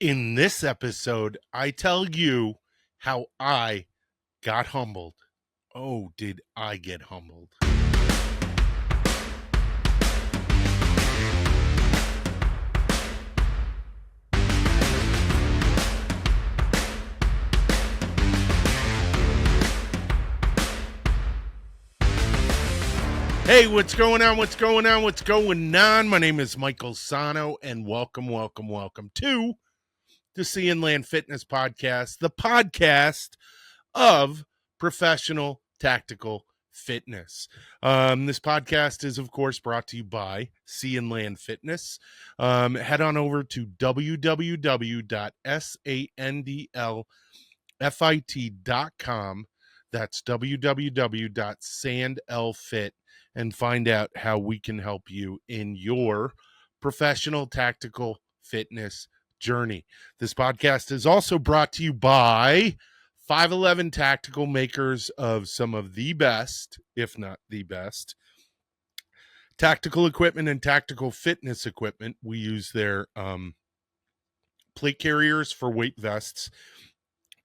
In this episode, I tell you how I got humbled. Oh, did I get humbled? Hey, what's going on? What's going on? My name is Michael Sahno, and welcome to the Sea and Land Fitness Podcast, the podcast of professional tactical fitness. This podcast is, of course, brought to you by Sea and Land Fitness. Head on over to www.sandlfit.com. That's www.sandlfit, and find out how we can help you in your professional tactical fitness journey. This podcast is also brought to you by 511 Tactical, makers of some of the best, if not the best, tactical equipment and tactical fitness equipment. We use their plate carriers for weight vests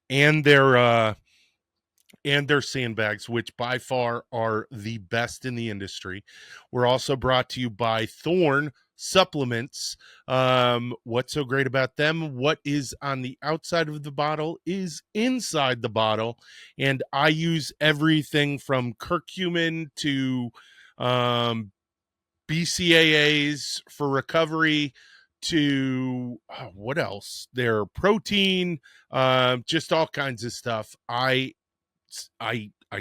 and their sandbags, which by far are the best in the industry. We're also brought to you by Thorne Supplements. What's so great about them? What is on the outside of the bottle is inside the bottle, and I use everything from curcumin to BCAAs for recovery to what else? Their protein, just all kinds of stuff. I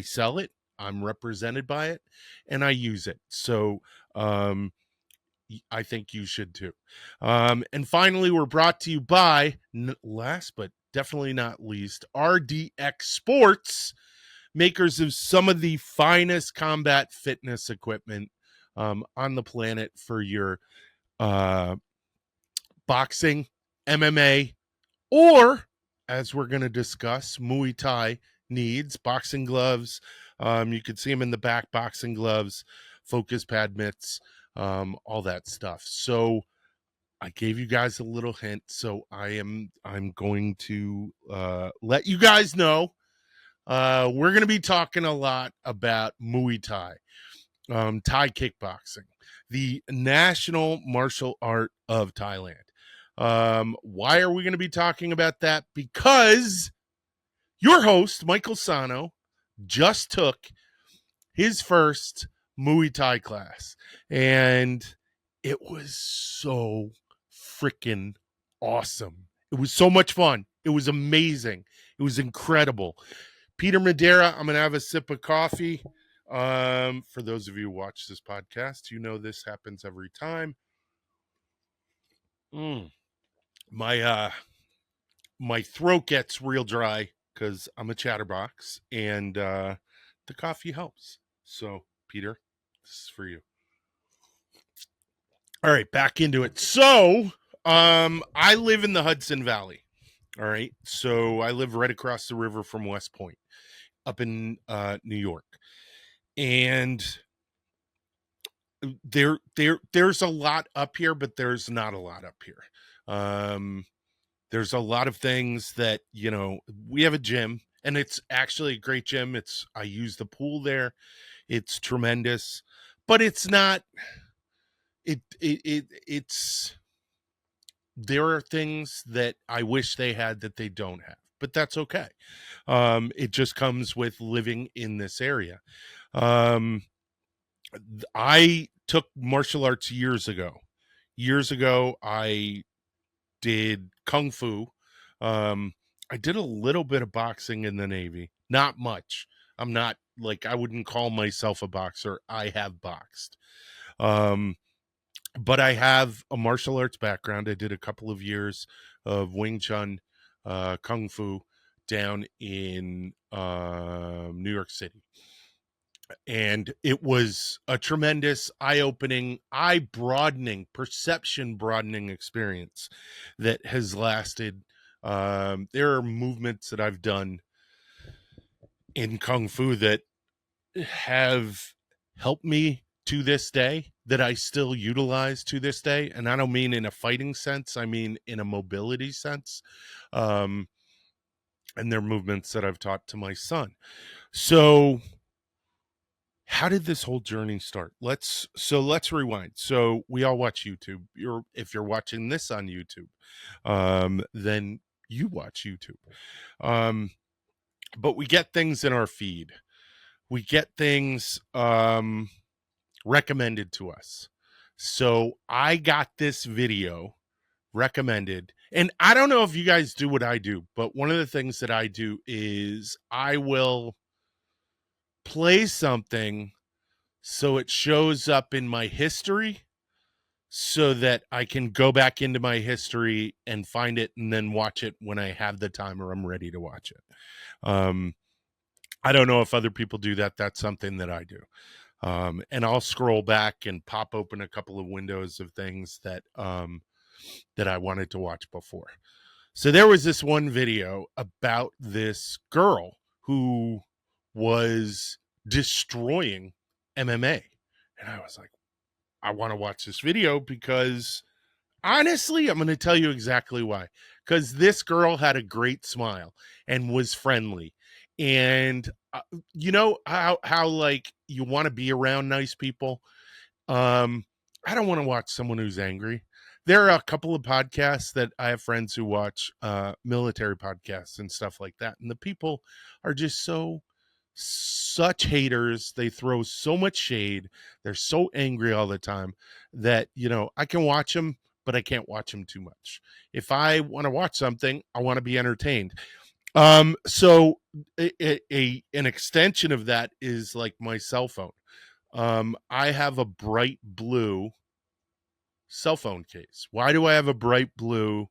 sell it, I'm represented by it, and I use it. So I think you should too. And finally, we're brought to you by, last but definitely not least, RDX Sports, makers of some of the finest combat fitness equipment on the planet for your boxing, MMA, or, as we're going to discuss, Muay Thai needs. Boxing gloves. You can see them in the back, boxing gloves, focus pad mitts, all that stuff. So I gave you guys a little hint. So I'm going to let you guys know we're going to be talking a lot about Muay Thai, Thai kickboxing, the national martial art of Thailand. Why are we going to be talking about that? Because your host, Michael Sahno, just took his first Muay Thai class, and it was so freaking awesome. It was so much fun. It was amazing. It was incredible. Peter Madeira, I'm going to have a sip of coffee. For those of you who watch this podcast, you know this happens every time. My throat gets real dry because I'm a chatterbox, and the coffee helps. So, Peter, this is for you. All right, back into it. So, I live in the Hudson Valley. All right, so I live right across the river from West Point, up in New York, and there's a lot up here, but there's not a lot up here. There's a lot of things that, we have a gym, and it's actually a great gym. I use the pool there. It's tremendous, but it's not, it's, there are things that I wish they had that they don't have, but that's okay. It just comes with living in this area. I took martial arts years ago. I did Kung Fu. I did a little bit of boxing in the Navy, not much. I wouldn't call myself a boxer. I have boxed. But I have a martial arts background. I did a couple of years of Wing Chun, Kung Fu down in New York City. And it was a tremendous eye-opening, eye-broadening, perception-broadening experience that has lasted. There are movements that I've done in Kung Fu that have helped me to this day that I still utilize to this day. And I don't mean in a fighting sense, I mean in a mobility sense. And they're movements that I've taught to my son. So how did this whole journey start? Let's rewind. So we all watch YouTube. If you're watching this on YouTube, then you watch YouTube. But we get things in our feed. We get things recommended to us. So I got this video recommended. And I don't know if you guys do what I do, but one of the things that I do is I will play something so it shows up in my history so that I can go back into my history and find it and then watch it when I have the time or I'm ready to watch it. I don't know if other people do that. That's something that I do. And I'll scroll back and pop open a couple of windows of things that that I wanted to watch before. So there was this one video about this girl who was destroying MMA. And I was like, I want to watch this video because honestly, I'm going to tell you exactly why. Because this girl had a great smile and was friendly. And you know how like you want to be around nice people? I don't want to watch someone who's angry. There are a couple of podcasts that I have friends who watch, military podcasts and stuff like that. And the people are just such haters. They throw so much shade. They're so angry all the time that, you know, I can watch them, but I can't watch them too much. If I want to watch something, I want to be entertained. So an extension of that is like my cell phone. I have a bright blue cell phone case. Why do I have a bright blue,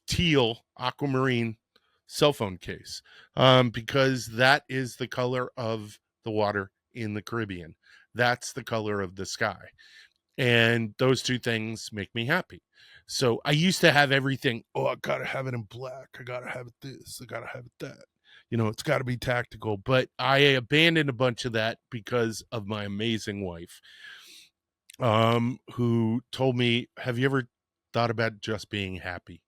teal, aquamarine cell phone case? Because that is the color of the water in the Caribbean. That's the color of the sky. And those two things make me happy. So I used to have everything. Oh, I got to have it in black. I got to have it this. I got to have it that. You know, it's got to be tactical. But I abandoned a bunch of that because of my amazing wife, who told me, have you ever thought about just being happy?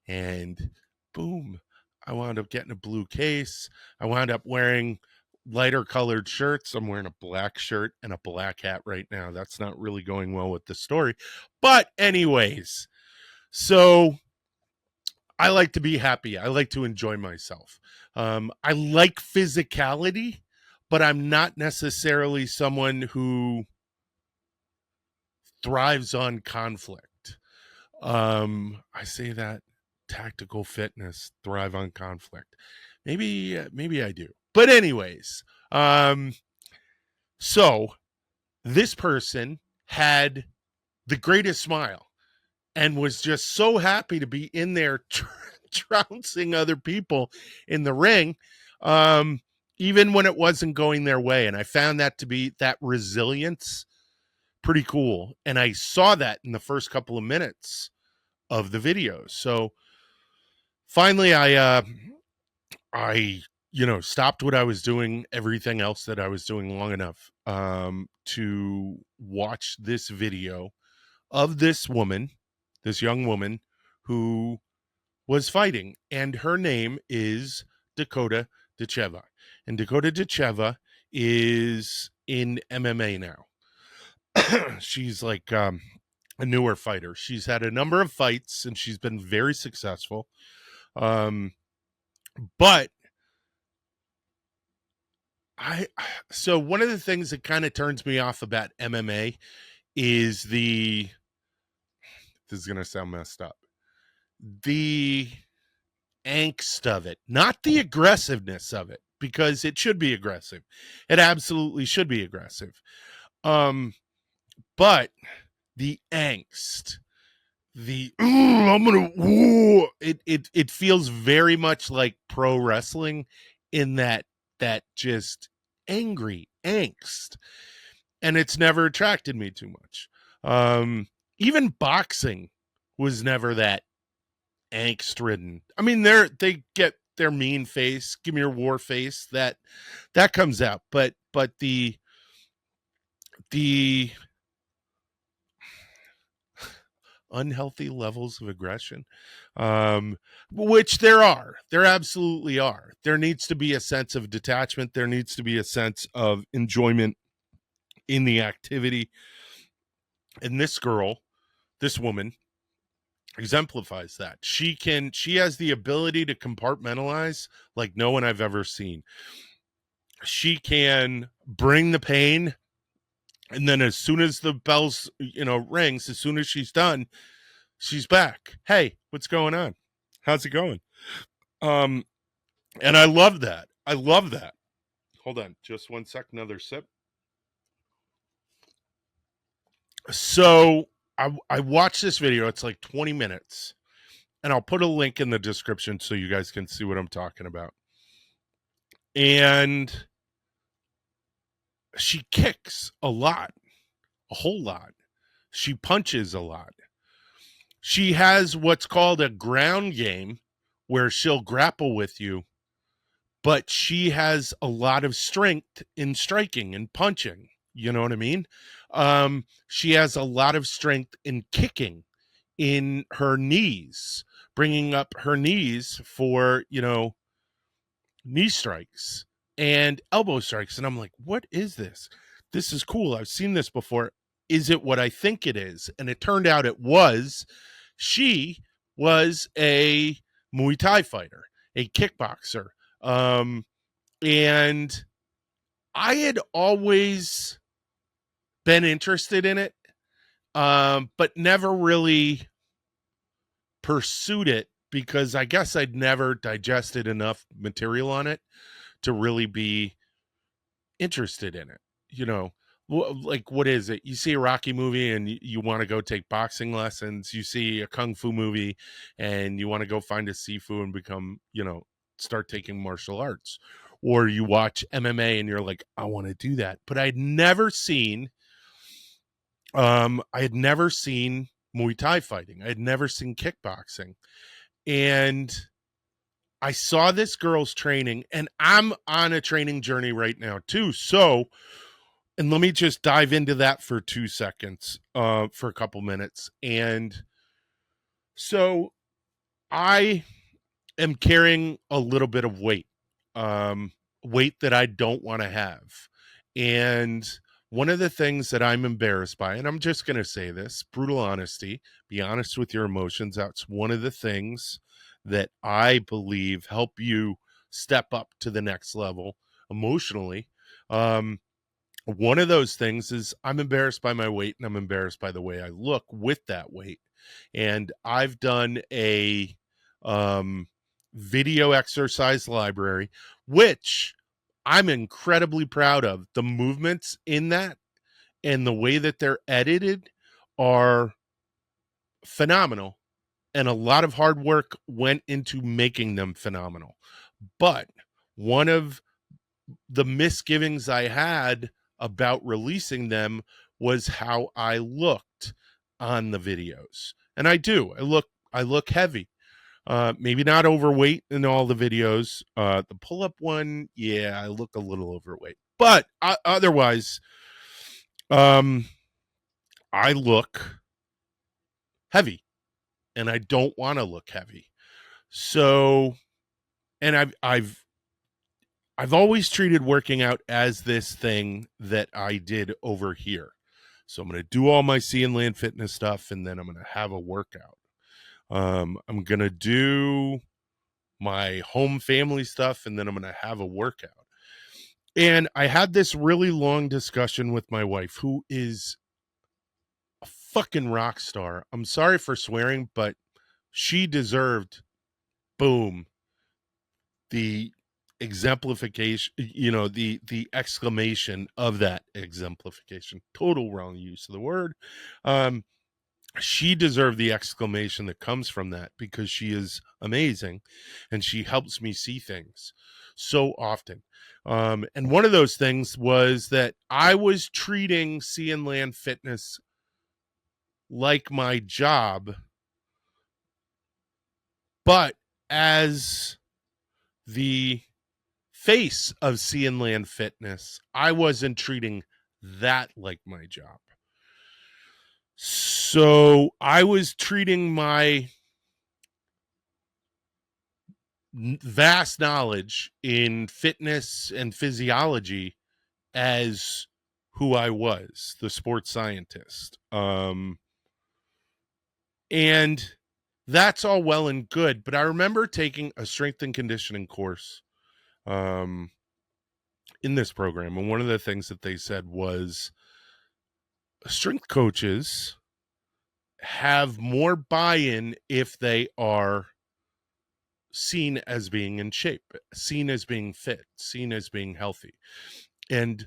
And boom, I wound up getting a blue case. I wound up wearing lighter colored shirts. I'm wearing a black shirt and a black hat right now. That's not really going well with the story. But anyways, so I like to be happy. I like to enjoy myself. I like physicality, but I'm not necessarily someone who thrives on conflict. I say that tactical fitness, thrive on conflict. Maybe I do. But anyways, so this person had the greatest smile and was just so happy to be in there trouncing other people in the ring, even when it wasn't going their way. And I found that to be that resilience pretty cool. And I saw that in the first couple of minutes of the video. So finally I stopped what I was doing, everything else that I was doing, long enough to watch this video of this woman, this young woman who was fighting. And her name is Dakota Dacheva. And Dakota Dacheva is in MMA now. She's like a newer fighter. She's had a number of fights and she's been very successful. But so one of the things that kind of turns me off about MMA is this is going to sound messed up, the angst of it, not the aggressiveness of it, because it should be aggressive. It absolutely should be aggressive. But the angst, I'm gonna, it feels very much like pro wrestling in that just angry angst, and it's never attracted me too much. Even boxing was never that angst ridden. I mean, they get their mean face, give me your war face, that comes out, but the the unhealthy levels of aggression, which there absolutely are. There needs to be a sense of detachment. There needs to be a sense of enjoyment in the activity. And this woman exemplifies that. She has the ability to compartmentalize like no one I've ever seen. She can bring the pain, and then as soon as the bells, rings, as soon as she's done, she's back. Hey, what's going on? How's it going? Um, and I love that. I love that. Hold on, just one sec, another sip. So I watched this video. It's like 20 minutes, and I'll put a link in the description so you guys can see what I'm talking about. And she kicks a lot, a whole lot. She punches a lot. She has what's called a ground game where she'll grapple with you, but she has a lot of strength in striking and punching. You know what I mean? She has a lot of strength in kicking in her knees, bringing up her knees for, knee strikes and elbow strikes. And I'm like, what is this? This is cool. I've seen this before. Is it what I think it is? And it turned out it was. She was a Muay Thai fighter, a kickboxer. And I had always been interested in it, but never really pursued it because I guess I'd never digested enough material on it to really be interested in it. Like, what is it? You see a Rocky movie and you want to go take boxing lessons. You see a Kung Fu movie and you want to go find a Sifu and become, start taking martial arts. Or you watch MMA and you're like, I want to do that. But I had never seen Muay Thai fighting. I had never seen kickboxing. And I saw this girl's training, and I'm on a training journey right now too. So, and let me just dive into that for 2 seconds, for a couple minutes. And so I am carrying a little bit of weight, weight that I don't want to have. And one of the things that I'm embarrassed by, and I'm just going to say this, brutal honesty, be honest with your emotions. That's one of the things that I believe help you step up to the next level emotionally. One of those things is I'm embarrassed by my weight, and I'm embarrassed by the way I look with that weight. And I've done a video exercise library, which I'm incredibly proud of. The movements in that and the way that they're edited are phenomenal. And a lot of hard work went into making them phenomenal. But one of the misgivings I had about releasing them was how I looked on the videos. And I do. I look heavy. Maybe not overweight in all the videos. The pull-up one, yeah, I look a little overweight. But otherwise, I look heavy, and I don't want to look heavy. So, and I've always treated working out as this thing that I did over here. So I'm going to do all my sea and land fitness stuff, and then I'm going to have a workout. I'm going to do my home family stuff, and then I'm going to have a workout. And I had this really long discussion with my wife, who is a fucking rock star. I'm sorry for swearing, but she deserved, boom, the exemplification, the exclamation of that exemplification. Total wrong use of the word. She deserved the exclamation that comes from that because she is amazing and she helps me see things so often. And one of those things was that I was treating sea and land fitness like my job, but as the face of sea and land fitness, I wasn't treating that like my job. So I was treating my vast knowledge in fitness and physiology as who I was, the sports scientist. And that's all well and good, but I remember taking a strength and conditioning course um, in this program, and one of the things that they said was strength coaches have more buy-in if they are seen as being in shape, seen as being fit, seen as being healthy. And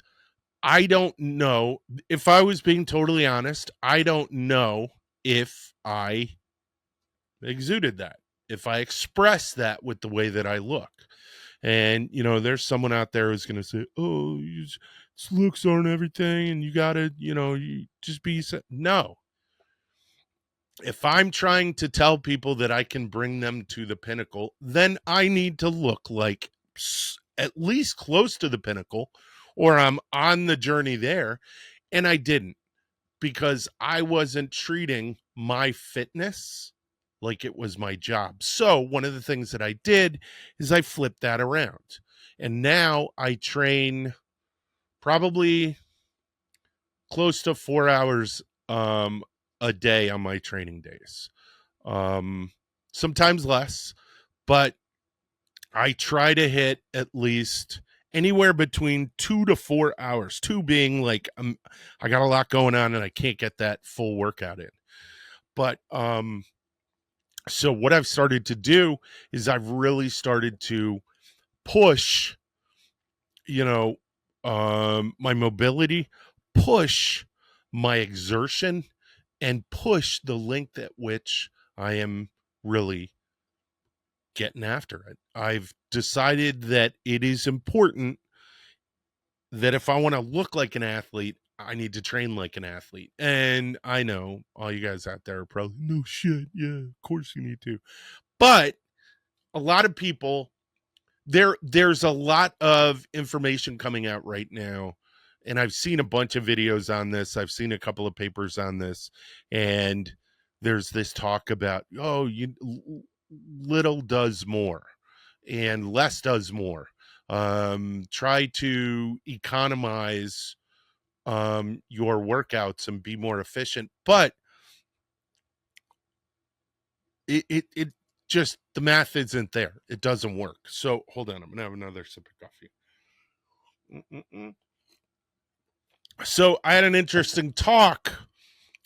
I don't know, if I was being totally honest, I don't know if I exuded that, if I expressed that with the way that I look. And, there's someone out there who's going to say, oh, looks aren't everything. And you got to, you just be. No. If I'm trying to tell people that I can bring them to the pinnacle, then I need to look like at least close to the pinnacle, or I'm on the journey there. And I didn't, because I wasn't treating my fitness like it was my job. So one of the things that I did is I flipped that around. And now I train probably close to 4 hours a day on my training days. Sometimes less, but I try to hit at least anywhere between 2 to 4 hours, two being like, I got a lot going on and I can't get that full workout in. But so what I've started to do is I've really started to push, my mobility, push my exertion, and push the length at which I am really getting after it. I've decided that it is important that if I want to look like an athlete, I need to train like an athlete. And I know all you guys out there are probably, no shit. Yeah, of course you need to. But a lot of people, there's a lot of information coming out right now. And I've seen a bunch of videos on this. I've seen a couple of papers on this. And there's this talk about, little does more and less does more. Try to economize your workouts and be more efficient. But it just, the math isn't there. It doesn't work. So hold on, I'm gonna have another sip of coffee. So I had an interesting talk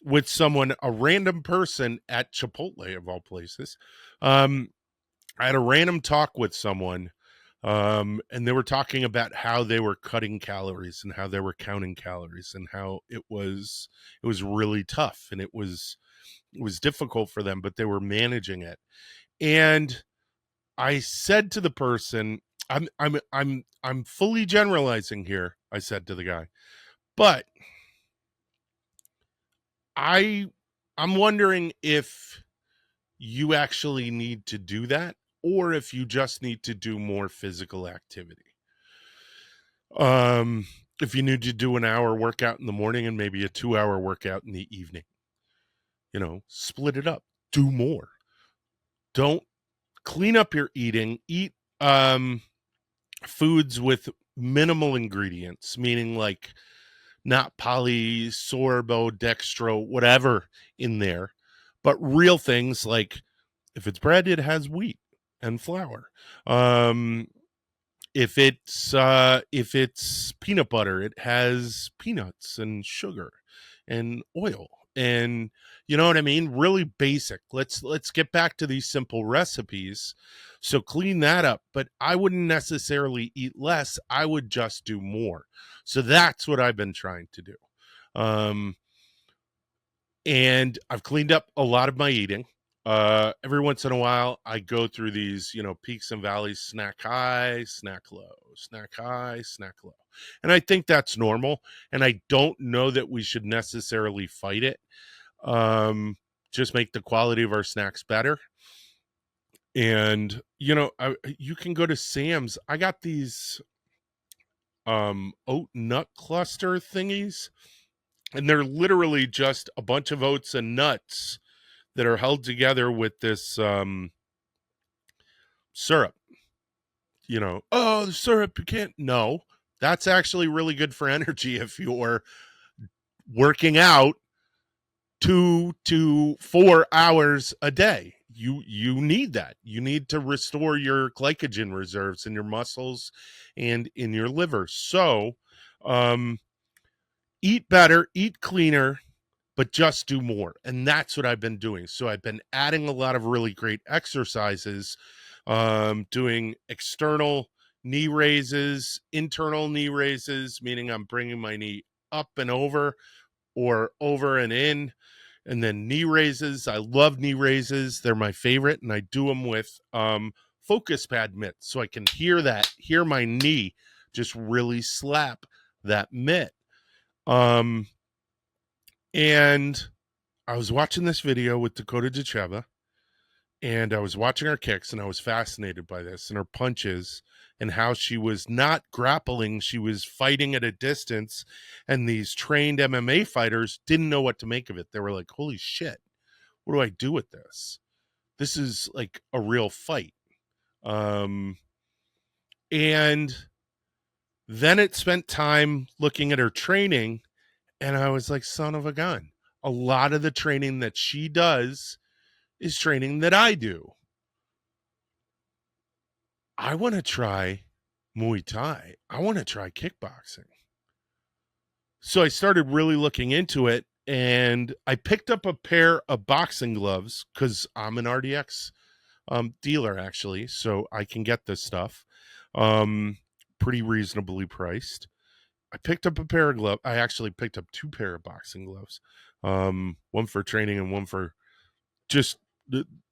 with someone, a random person at Chipotle of all places. I had a random talk with someone, and they were talking about how they were cutting calories and how they were counting calories and how it was really tough, and it was difficult for them, but they were managing it. And I said to the person, I'm fully generalizing here, I said to the guy, but I'm wondering if you actually need to do that, or if you just need to do more physical activity. If you need to do an hour workout in the morning and maybe a 2-hour workout in the evening, split it up, do more. Don't clean up your eating, eat foods with minimal ingredients, meaning like not polysorbo, dextro, whatever in there, but real things like, if it's bread, it has wheat and flour. If it's peanut butter, it has peanuts and sugar and oil. And you know what I mean? Really basic. Let's get back to these simple recipes. So clean that up. But I wouldn't necessarily eat less. I would just do more. So that's what I've been trying to do. And I've cleaned up a lot of my eating. Every once in a while, I go through these, peaks and valleys, snack high, snack low, snack high, snack low. And I think that's normal. And I don't know that we should necessarily fight it. Just make the quality of our snacks better. And, you can go to Sam's. I got these oat nut cluster thingies, and they're literally just a bunch of oats and nuts that are held together with this syrup. Oh, the syrup, you can't. No, that's actually really good for energy if you're working out 2 to 4 hours a day. You need that. You need to restore your glycogen reserves in your muscles and in your liver. So, um, eat better, eat cleaner, but just do more. And that's what I've been doing. So I've been adding a lot of really great exercises, doing external knee raises, internal knee raises, meaning I'm bringing my knee up and over or over and in, and then knee raises. I love knee raises. They're my favorite. And I do them with focus pad mitts. So I can hear my knee just really slap that mitt. And I was watching this video with Dakota Dicheva, and I was watching her kicks, and I was fascinated by this and her punches and how she was not grappling. She was fighting at a distance, and these trained MMA fighters didn't know what to make of it. They were like, holy shit, what do I do with this? This is like a real fight. And then it spent time looking at her training, and I was like, son of a gun. A lot of the training that she does is training that I do. I want to try Muay Thai. I want to try kickboxing. So I started really looking into it, and I picked up a pair of boxing gloves because I'm an RDX dealer, actually, so I can get this stuff pretty reasonably priced. I picked up a pair of gloves. I actually picked up 2 pair of boxing gloves, one for training and one for just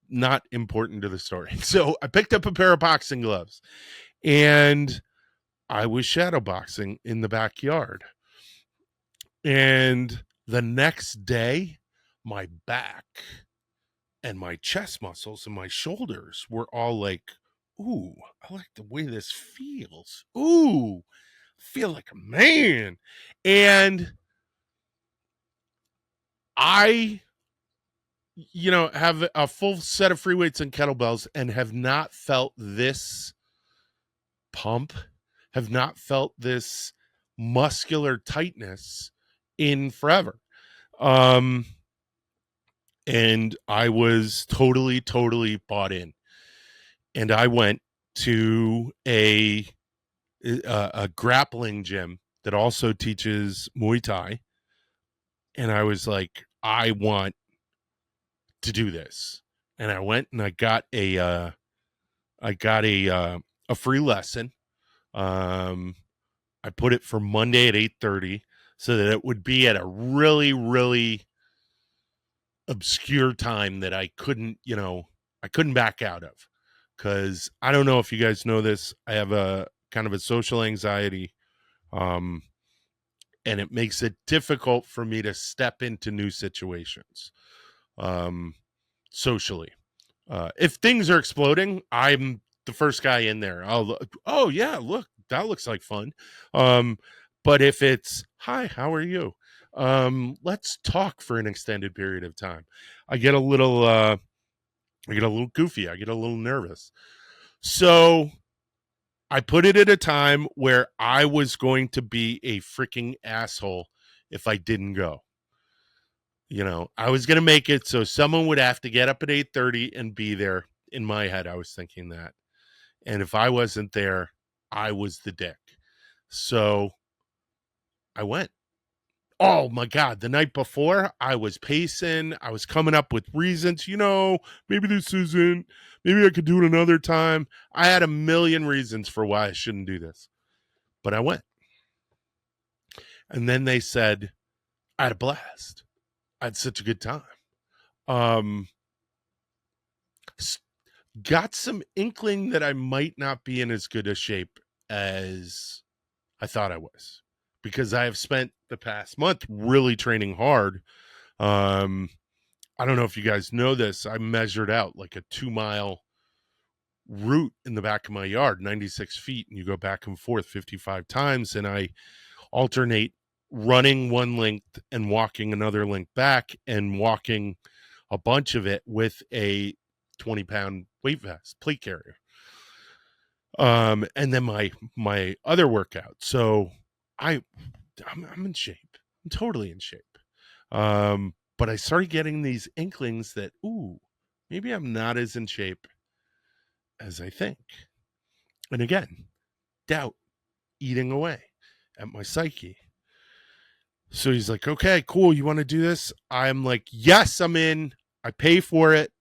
not important to the story. So I picked up a pair of boxing gloves, and I was shadowboxing in the backyard. And the next day, my back and my chest muscles and my shoulders were all like, ooh, I like the way this feels. Ooh, I feel like a man. And I, have a full set of free weights and kettlebells and have not felt this pump, have not felt this muscular tightness in forever. And I was totally bought in. And I went to a grappling gym that also teaches Muay Thai. And I was like, I want to do this. And I went and I got a free lesson. I put it for Monday at 8:30 so that it would be at a really obscure time that I couldn't back out of. Because I don't know if you guys know this, I have a kind of a social anxiety, and it makes it difficult for me to step into new situations socially. If things are exploding, I'm the first guy in there. Oh yeah, look, that looks like fun. But if it's, hi, how are you? Let's talk for an extended period of time. I get a little goofy. I get a little nervous. So I put it at a time where I was going to be a freaking asshole if I didn't go. I was going to make it so someone would have to get up at 8:30 and be there. In my head, I was thinking that. And if I wasn't there, I was the dick. So I went. Oh my God. The night before, I was pacing. I was coming up with reasons, maybe this isn't, maybe I could do it another time. I had a million reasons for why I shouldn't do this. But I went. And then they said, I had a blast. I had such a good time. Got some inkling that I might not be in as good a shape as I thought I was, because I have spent the past month really training hard. I don't know if you guys know this. I measured out like a 2-mile route in the back of my yard, 96 feet, and you go back and forth 55 times, and I alternate running one length and walking another length back, and walking a bunch of it with a 20-pound weight vest, plate carrier. And then my other workout. So I'm in shape. I'm totally in shape. But I started getting these inklings that, maybe I'm not as in shape as I think. And again, doubt eating away at my psyche. So he's like, okay, cool. You want to do this? I'm like, yes, I'm in. I pay for it.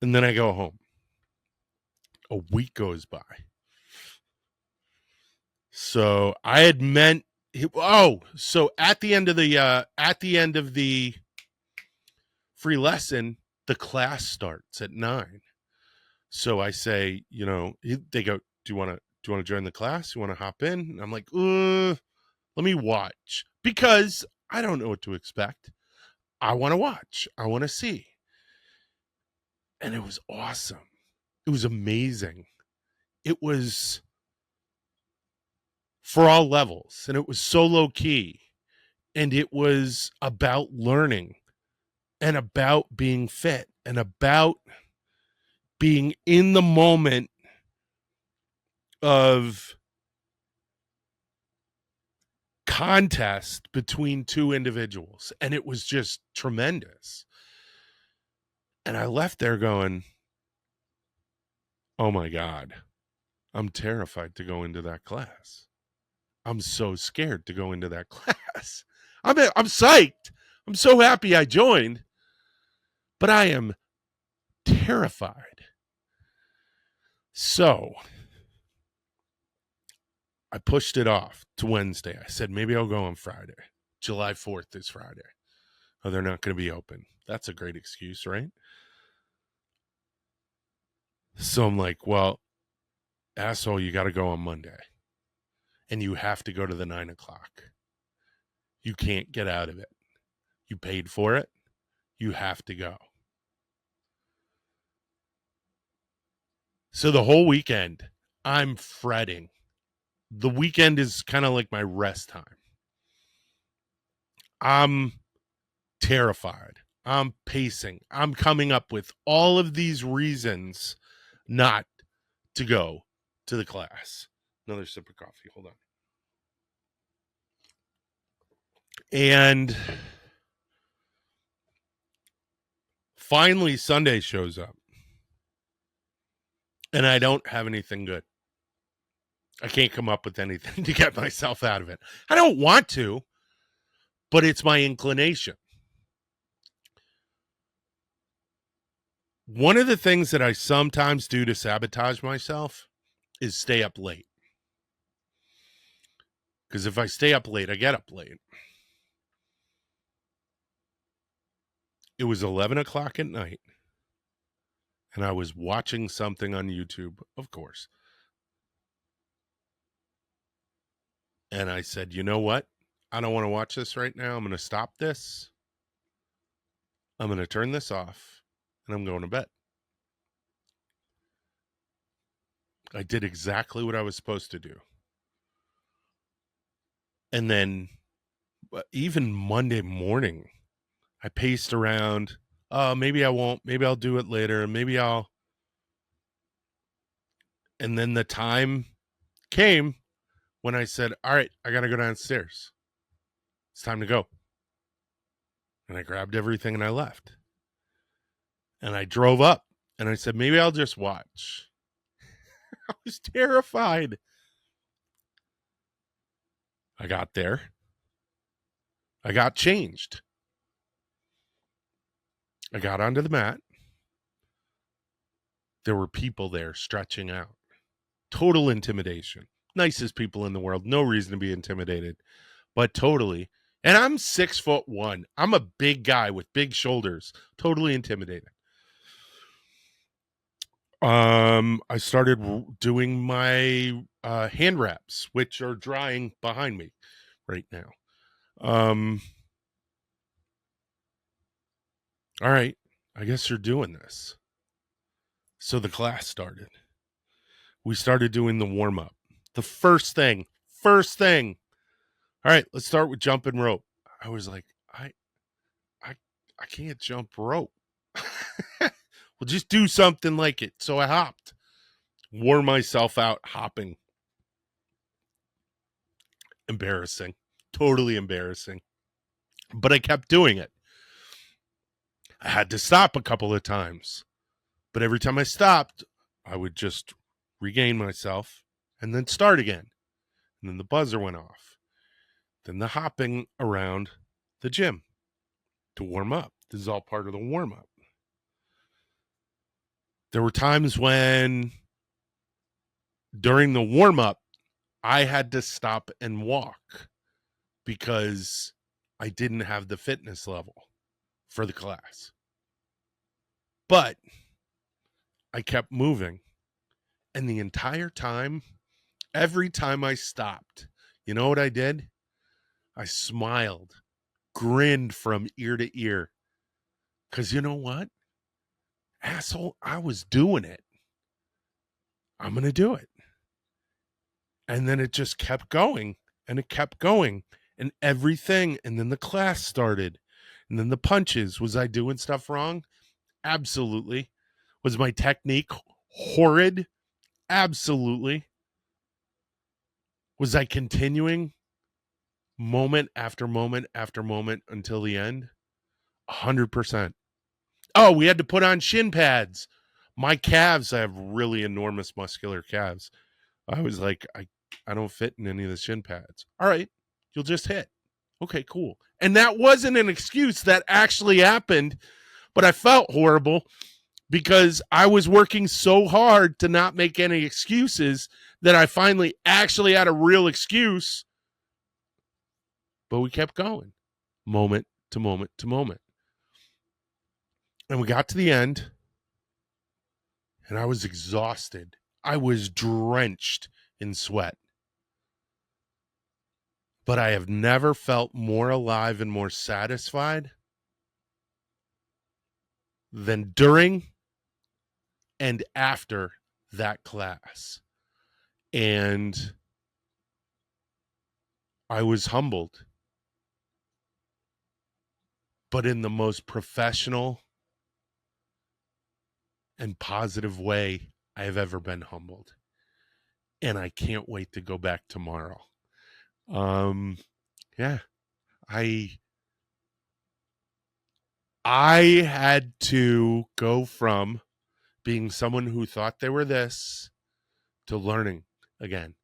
And then I go home. A week goes by. So I had meant, so at the end of the free lesson, the class starts at 9. So I say, they go, do you want to join the class? You want to hop in? And I'm like, let me watch, because I don't know what to expect. I want to watch. I want to see. And it was awesome. It was amazing. It was for all levels, and it was so low key, and it was about learning and about being fit and about being in the moment of contest between two individuals. And it was just tremendous. And I left there going, oh my God, I'm terrified to go into that class. I'm so scared to go into that class. I'm psyched. I'm so happy I joined, but I am terrified. So I pushed it off to Wednesday. I said, maybe I'll go on Friday. July 4th is Friday. Oh, they're not going to be open. That's a great excuse, right? So I'm like, well, asshole, you got to go on Monday. And you have to go to the 9 o'clock. You can't get out of it. You paid for it. You have to go. So the whole weekend, I'm fretting. The weekend is kind of like my rest time. I'm terrified. I'm pacing. I'm coming up with all of these reasons not to go to the class. Another sip of coffee. Hold on. And finally, Sunday shows up. And I don't have anything good. I can't come up with anything to get myself out of it. I don't want to, but it's my inclination. One of the things that I sometimes do to sabotage myself is stay up late. Because if I stay up late, I get up late. It was 11 o'clock at night, and I was watching something on YouTube, of course. And I said, you know what? I don't want to watch this right now. I'm going to stop this. I'm going to turn this off, and I'm going to bed. I did exactly what I was supposed to do. And then even Monday morning, I paced around. Maybe I won't. Maybe I'll do it later. Maybe I'll. And then the time came when I said, all right, I got to go downstairs. It's time to go. And I grabbed everything and I left. And I drove up and I said, maybe I'll just watch. I was terrified. I got there. I got changed. I got onto the mat. There were people there stretching out. Total intimidation. Nicest people in the world. No reason to be intimidated, but totally. And I'm 6'1". I'm a big guy with big shoulders. Totally intimidated. I started doing my hand wraps, which are drying behind me right now. All right, I guess you're doing this. So the class started. We started doing the warm-up. The first thing. All right, let's start with jumping rope. I was like, I can't jump rope. Well, just do something like it. So I hopped. Wore myself out hopping. Embarrassing. Totally embarrassing. But I kept doing it. I had to stop a couple of times. But every time I stopped, I would just regain myself and then start again. And then the buzzer went off. Then the hopping around the gym to warm up. This is all part of the warm up. There were times when during the warm up, I had to stop and walk because I didn't have the fitness level for the class. But I kept moving. And the entire time, every time I stopped, you know what I did? I smiled, grinned from ear to ear. Because you know what? Asshole, I was doing it. I'm going to do it. And then it just kept going and it kept going and everything. And then the class started. And then the punches. Was I doing stuff wrong? Absolutely. Was my technique horrid? Absolutely. Was I continuing moment after moment after moment until the end? 100%. Oh, we had to put on shin pads. My calves, I have really enormous muscular calves. I was like, I don't fit in any of the shin pads. All right, you'll just hit. Okay, cool. And that wasn't an excuse. That actually happened, but I felt horrible because I was working so hard to not make any excuses that I finally actually had a real excuse. But we kept going, moment to moment to moment. And we got to the end, and I was exhausted. I was drenched in sweat. But I have never felt more alive and more satisfied than during and after that class. And I was humbled, but in the most professional and positive way I have ever been humbled. And I can't wait to go back tomorrow. Yeah, I had to go from being someone who thought they were this to learning again.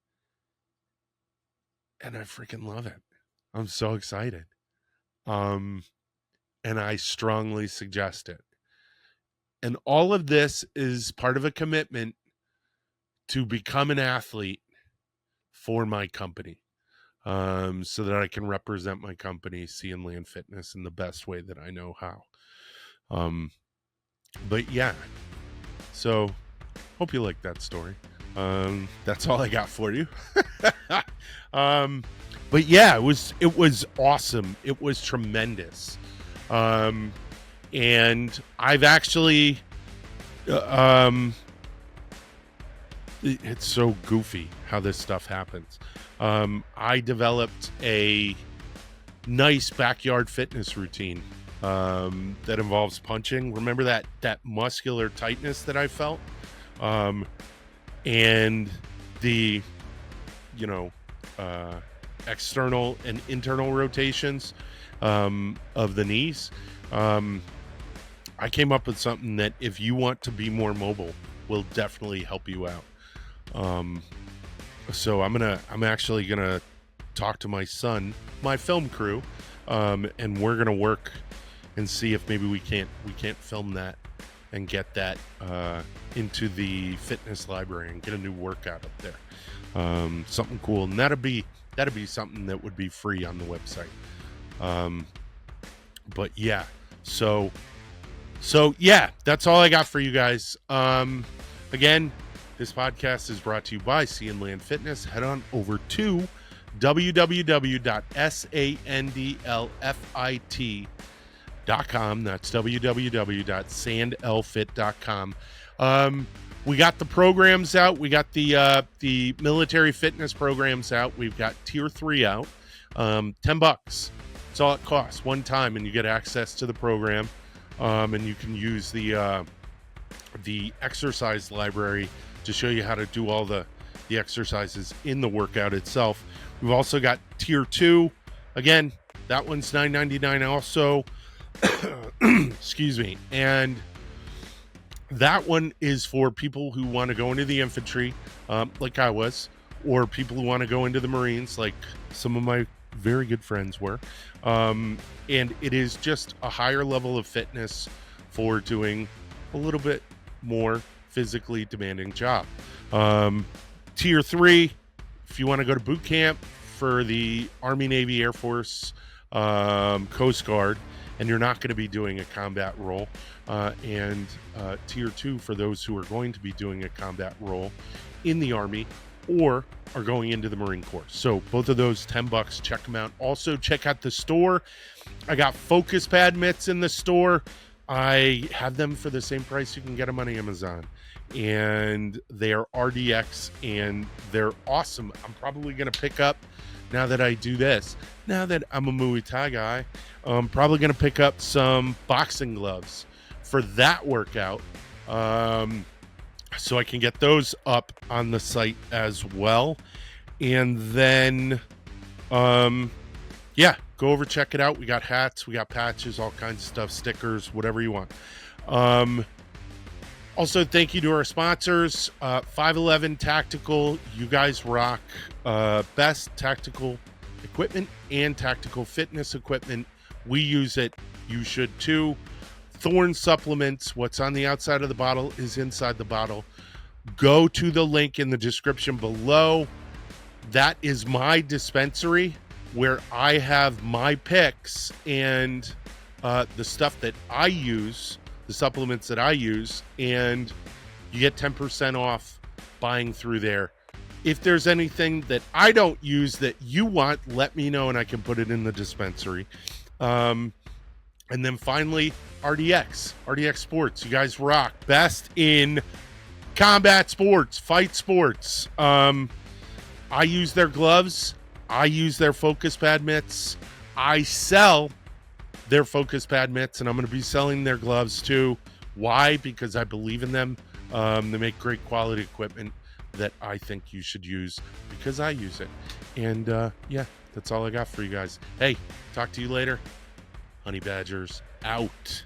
And I freaking love it. I'm so excited. And I strongly suggest it. And all of this is part of a commitment to become an athlete for my company. So that I can represent my company, Sea and Land Fitness, in the best way that I know how. But yeah, so hope you like that story. That's all I got for you. But yeah, it was awesome. It was tremendous. And I've actually, it's so goofy how this stuff happens. I developed a nice backyard fitness routine that involves punching. Remember that muscular tightness that I felt? And the, external and internal rotations of the knees. I came up with something that if you want to be more mobile will definitely help you out. So I'm actually gonna talk to my son, my film crew, and we're gonna work and see if maybe we can't film that and get that into the fitness library and get a new workout up there. Something cool, and that'd be something that would be free on the website. But yeah, so yeah, that's all I got for you guys. Again, this podcast is brought to you by Sea and Land Fitness. Head on over to www.sandlfit.com. That's www.sandlfit.com. We got the programs out. We got the military fitness programs out. We've got tier 3 out. $10. That's all it costs one time, and you get access to the program. And you can use the exercise library to show you how to do all the exercises in the workout itself. We've also got tier 2. Again, that one's $9.99 also. Excuse me. And that one is for people who want to go into the infantry, like I was, or people who want to go into the Marines, like some of my very good friends were. And it is just a higher level of fitness for doing a little bit more physically demanding job. Tier 3, if you want to go to boot camp for the Army, Navy, Air Force, Coast Guard, and you're not going to be doing a combat role. And tier 2 for those who are going to be doing a combat role in the Army or are going into the Marine Corps. So both of those $10. Check them out. Also check out the store. I got focus pad mitts in the store. I have them for the same price you can get them on Amazon, and they're RDX and they're awesome. I'm probably going to pick up, now that I do this, now that I'm a Muay Thai guy, I'm probably going to pick up some boxing gloves for that workout. So I can get those up on the site as well. And then, yeah, go over, check it out. We got hats, we got patches, all kinds of stuff, stickers, whatever you want. Also, thank you to our sponsors, 511 Tactical. You guys rock. Best tactical equipment and tactical fitness equipment. We use it. You should too. Thorne Supplements. What's on the outside of the bottle is inside the bottle. Go to the link in the description below. That is my dispensary where I have my picks and the stuff that I use, the supplements that I use, and you get 10% off buying through there. If there's anything that I don't use that you want, let me know and I can put it in the dispensary. And then finally, RDX Sports. You guys rock. Best in combat sports, fight sports. I use their gloves. I use their focus pad mitts. I sell their focus pad mitts, and I'm going to be selling their gloves too. Why? Because I believe in them. They make great quality equipment that I think you should use because I use it. And yeah, that's all I got for you guys. Hey, talk to you later. Honey Badgers out.